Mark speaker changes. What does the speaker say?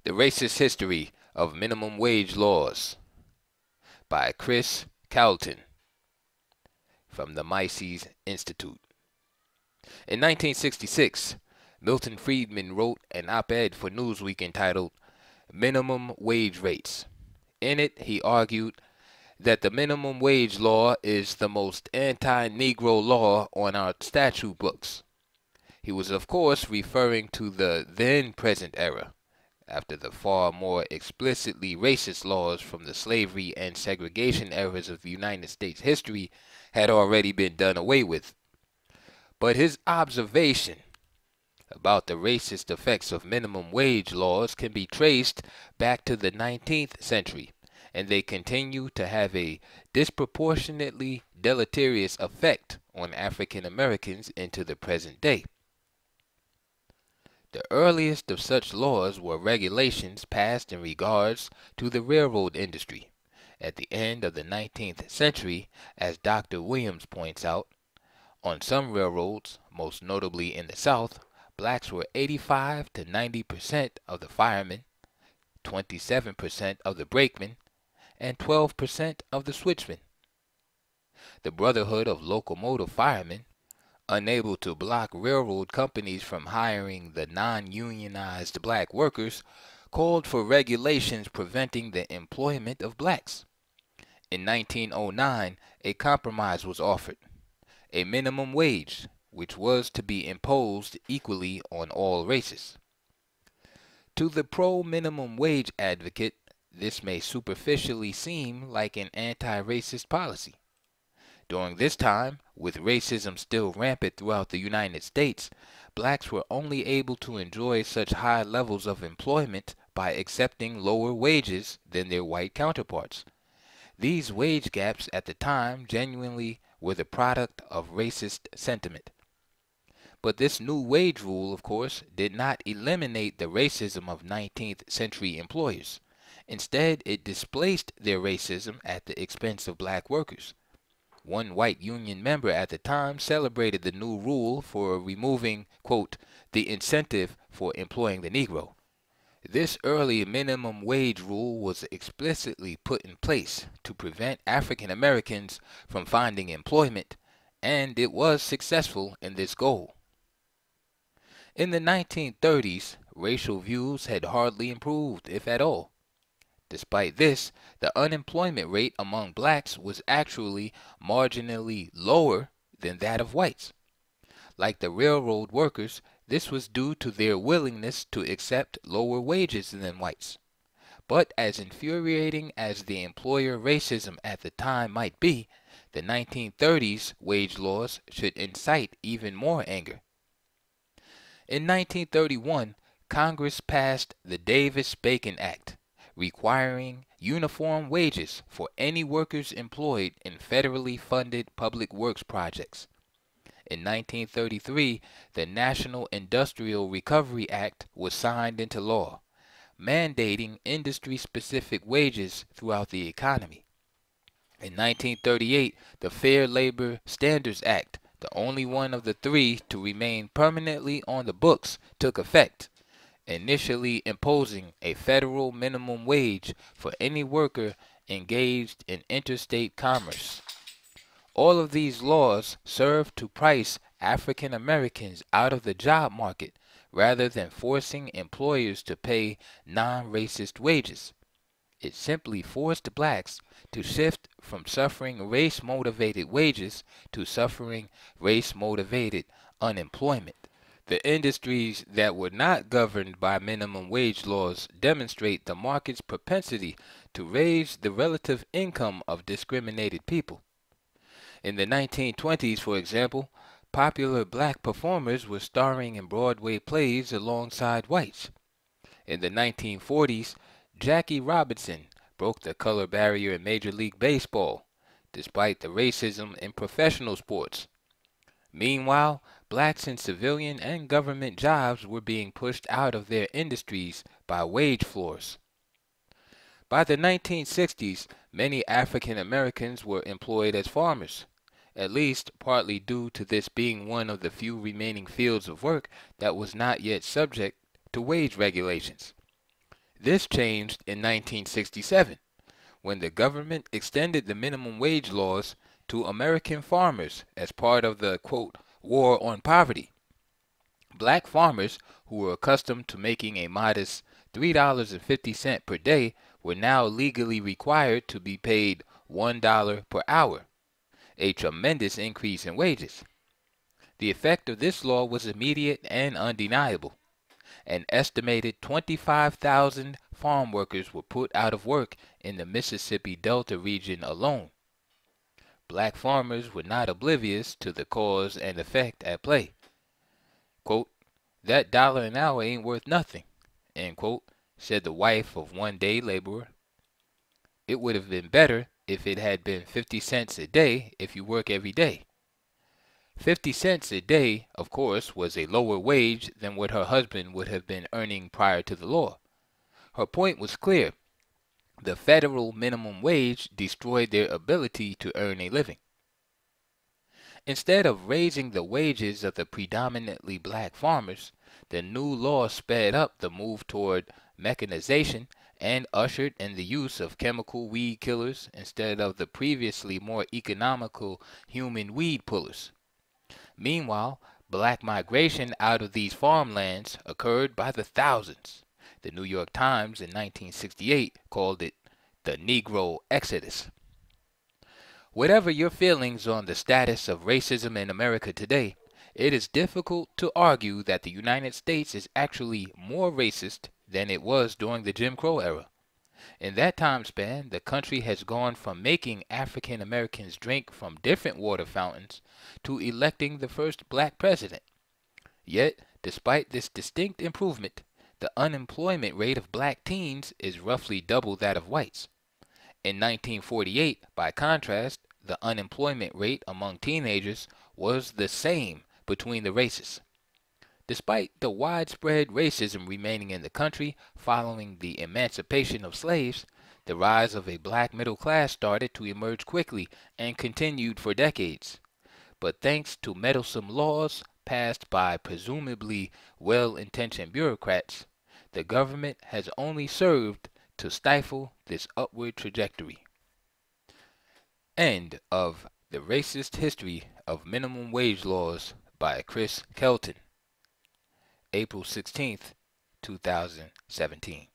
Speaker 1: The Racist History of Minimum Wage Laws by Chris Calton from the Mises Institute. In 1966, Milton Friedman wrote an op-ed for Newsweek entitled Minimum Wage Rates. In it, he argued that the minimum wage law is the most anti-Negro law on our statute books. He was, of course, referring to the then-present era, after the far more explicitly racist laws from the slavery and segregation eras of United States history had already been done away with. But his observation about the racist effects of minimum wage laws can be traced back to the 19th century, and they continue to have a disproportionately deleterious effect on African Americans into the present day. The earliest of such laws were regulations passed in regards to the railroad industry. At the end of the 19th century, as Dr. Williams points out, on some railroads, most notably in the South, blacks were 85 to 90% of the firemen, 27% of the brakemen, and 12% of the switchmen. The Brotherhood of Locomotive Firemen, unable to block railroad companies from hiring the non-unionized black workers, called for regulations preventing the employment of blacks. In 1909, a compromise was offered, a minimum wage, which was to be imposed equally on all races. To the pro-minimum wage advocate, this may superficially seem like an anti-racist policy. During this time, with racism still rampant throughout the United States, blacks were only able to enjoy such high levels of employment by accepting lower wages than their white counterparts. These wage gaps at the time genuinely were the product of racist sentiment. But this new wage rule, of course, did not eliminate the racism of 19th century employers. Instead, it displaced their racism at the expense of black workers. One white union member at the time celebrated the new rule for removing, quote, the incentive for employing the Negro. This early minimum wage rule was explicitly put in place to prevent African Americans from finding employment, and it was successful in this goal. In the 1930s, racial views had hardly improved, if at all. Despite this, the unemployment rate among blacks was actually marginally lower than that of whites. Like the railroad workers, this was due to their willingness to accept lower wages than whites. But as infuriating as the employer racism at the time might be, the 1930s wage laws should incite even more anger. In 1931, Congress passed the Davis-Bacon Act, requiring uniform wages for any workers employed in federally funded public works projects. In 1933, the National Industrial Recovery Act was signed into law, mandating industry-specific wages throughout the economy. In 1938, the Fair Labor Standards Act, the only one of the three to remain permanently on the books, took effect, initially imposing a federal minimum wage for any worker engaged in interstate commerce. All of these laws serve to price African Americans out of the job market rather than forcing employers to pay non-racist wages. It simply forced blacks to shift from suffering race-motivated wages to suffering race-motivated unemployment. The industries that were not governed by minimum wage laws demonstrate the market's propensity to raise the relative income of discriminated people. In the 1920s, for example, popular black performers were starring in Broadway plays alongside whites. In the 1940s, Jackie Robinson broke the color barrier in Major League Baseball, despite the racism in professional sports. Meanwhile, blacks in civilian and government jobs were being pushed out of their industries by wage floors. By the 1960s, many African Americans were employed as farmers, at least partly due to this being one of the few remaining fields of work that was not yet subject to wage regulations. This changed in 1967 when the government extended the minimum wage laws to American farmers as part of the quote, war on poverty. Black farmers who were accustomed to making a modest $3.50 per day were now legally required to be paid $1 per hour, a tremendous increase in wages. The effect of this law was immediate and undeniable. An estimated 25,000 farm workers were put out of work in the Mississippi Delta region alone. Black farmers were not oblivious to the cause and effect at play. Quote, "That dollar an hour ain't worth nothing," end quote, said the wife of one day laborer. "It would have been better if it had been 50 cents a day if you work every day." 50 cents a day, of course, was a lower wage than what her husband would have been earning prior to the law. Her point was clear. The federal minimum wage destroyed their ability to earn a living. Instead of raising the wages of the predominantly black farmers, the new law sped up the move toward mechanization and ushered in the use of chemical weed killers instead of the previously more economical human weed pullers. Meanwhile, black migration out of these farmlands occurred by the thousands. The New York Times in 1968 called it the Negro Exodus. Whatever your feelings on the status of racism in America today, it is difficult to argue that the United States is actually more racist than it was during the Jim Crow era. In that time span, the country has gone from making African Americans drink from different water fountains to electing the first black president. Yet, despite this distinct improvement, the unemployment rate of black teens is roughly double that of whites. In 1948, by contrast, the unemployment rate among teenagers was the same between the races. Despite the widespread racism remaining in the country following the emancipation of slaves, the rise of a black middle class started to emerge quickly and continued for decades. But thanks to meddlesome laws passed by presumably well-intentioned bureaucrats, the government has only served to stifle this upward trajectory. End of The Racist History of Minimum Wage Laws by Chris Calton, April 16th, 2017.